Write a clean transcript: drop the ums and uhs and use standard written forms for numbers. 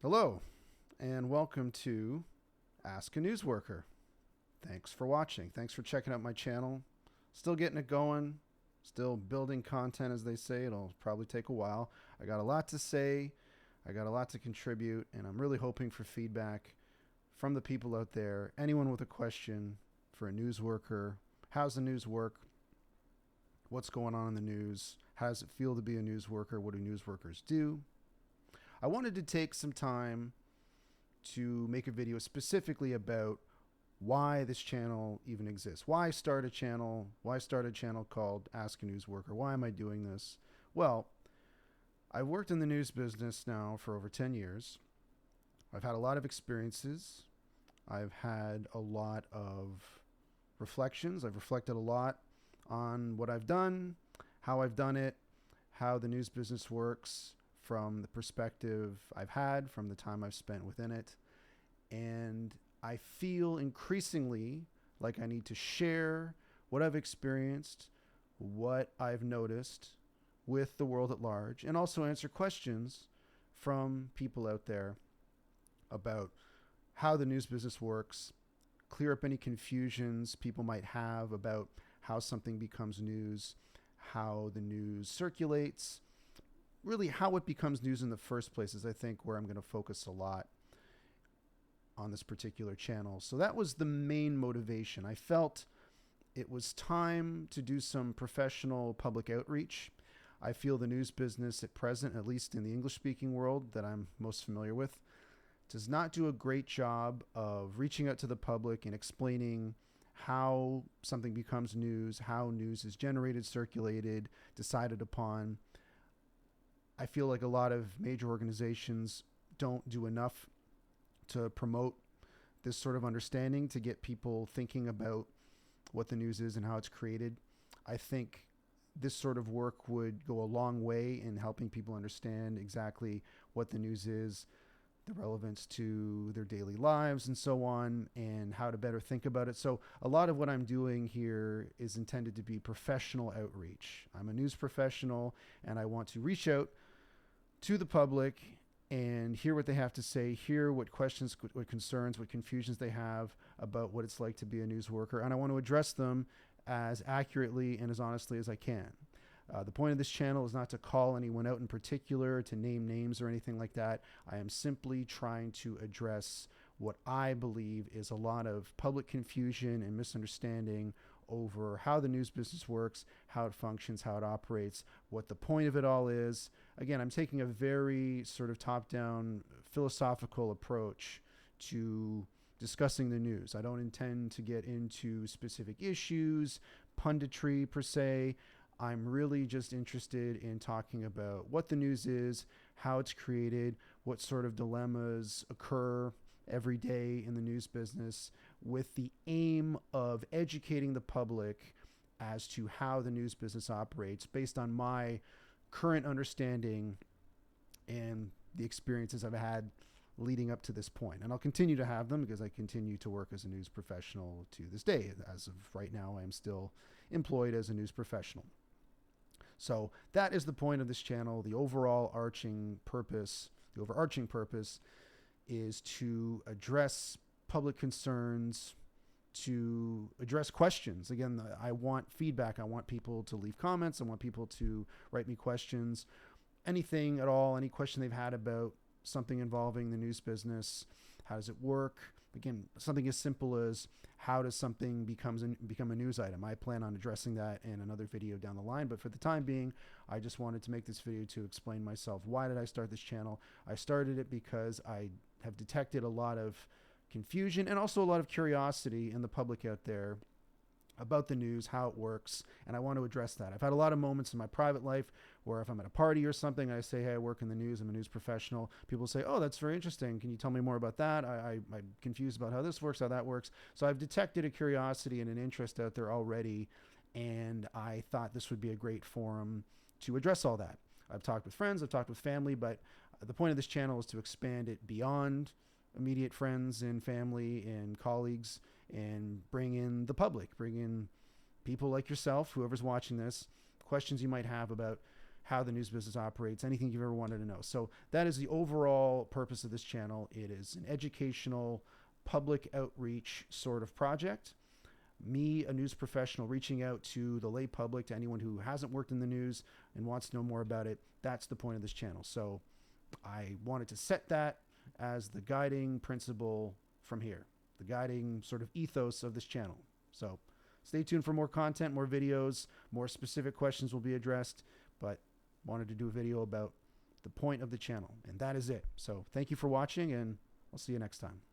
Hello, and welcome to Ask a Newsworker. Thanks for watching. Thanks for checking out my channel. Still getting it going, still building content, as they say. It'll probably take a while. I got a lot to say, I got a lot to contribute, and I'm really hoping for feedback from the people out there. Anyone with a question for a news worker: how's the news work? What's going on in the news? How does it feel to be a news worker? What do news workers do? I wanted to take some time to make a video specifically about why this channel even exists. Why start a channel? Why start a channel called Ask a News Worker? Why am I doing this? Well, I've worked in the news business now for over 10 years. I've had a lot of experiences. I've had a lot of reflections. I've reflected a lot on what I've done, how I've done it, how the news business works from the perspective I've had, from the time I've spent within it. And I feel increasingly like I need to share what I've experienced, what I've noticed with the world at large, and also answer questions from people out there about how the news business works, clear up any confusions people might have about how something becomes news, how the news circulates, really how it becomes news in the first place is, I think, where I'm going to focus a lot on this particular channel. So that was the main motivation. I felt it was time to do some professional public outreach. I feel the news business at present, at least in the English-speaking world that I'm most familiar with, does not do a great job of reaching out to the public and explaining how something becomes news, how news is generated, circulated, decided upon. I feel like a lot of major organizations don't do enough to promote this sort of understanding, to get people thinking about what the news is and how it's created. I think this sort of work would go a long way in helping people understand exactly what the news is, the relevance to their daily lives and so on, and how to better think about it. So a lot of what I'm doing here is intended to be professional outreach. I'm a news professional, and I want to reach out to the public and hear what they have to say, hear what questions, what concerns, what confusions they have about what it's like to be a news worker. And I want to address them as accurately and as honestly as I can. The point of this channel is not to call anyone out in particular, to name names or anything like that. I am simply trying to address what I believe is a lot of public confusion and misunderstanding over how the news business works, how it functions, how it operates, what the point of it all is. Again, I'm taking a very sort of top-down philosophical approach to discussing the news. I don't intend to get into specific issues, punditry per se. I'm really just interested in talking about what the news is, how it's created, what sort of dilemmas occur every day in the news business, with the aim of educating the public as to how the news business operates based on my current understanding and the experiences I've had leading up to this point. And I'll continue to have them because I continue to work as a news professional to this day. As of right now, I am still employed as a news professional. So that is the point of this channel. The overarching purpose is to address public concerns, to address questions. Again, I want feedback. I want people to leave comments. I want people to write me questions. Anything at all, any question they've had about something involving the news business. How does it work? Again, something as simple as how does something become a news item? I plan on addressing that in another video down the line, but for the time being, I just wanted to make this video to explain myself. Why did I start this channel? I started it because I have detected a lot of confusion and also a lot of curiosity in the public out there about the news, how it works, and I want to address that. I've had a lot of moments in my private life where if I'm at a party or something, I say, hey, I work in the news, I'm a news professional. People say, oh, that's very interesting. Can you tell me more about that? I'm confused about how this works, how that works. So I've detected a curiosity and an interest out there already, and I thought this would be a great forum to address all that. I've talked with friends, I've talked with family, but the point of this channel is to expand it beyond immediate friends and family and colleagues, and bring in the public, bring in people like yourself, whoever's watching this, questions you might have about how the news business operates, anything you've ever wanted to know. So that is the overall purpose of this channel. It is an educational, public outreach sort of project. Me, a news professional, reaching out to the lay public, to anyone who hasn't worked in the news and wants to know more about it. That's the point of this channel. So I wanted to set that as the guiding principle from here, the guiding sort of ethos of this channel. So stay tuned for more content, more videos, more specific questions will be addressed, but wanted to do a video about the point of the channel, and that is it. So thank you for watching, and I'll see you next time.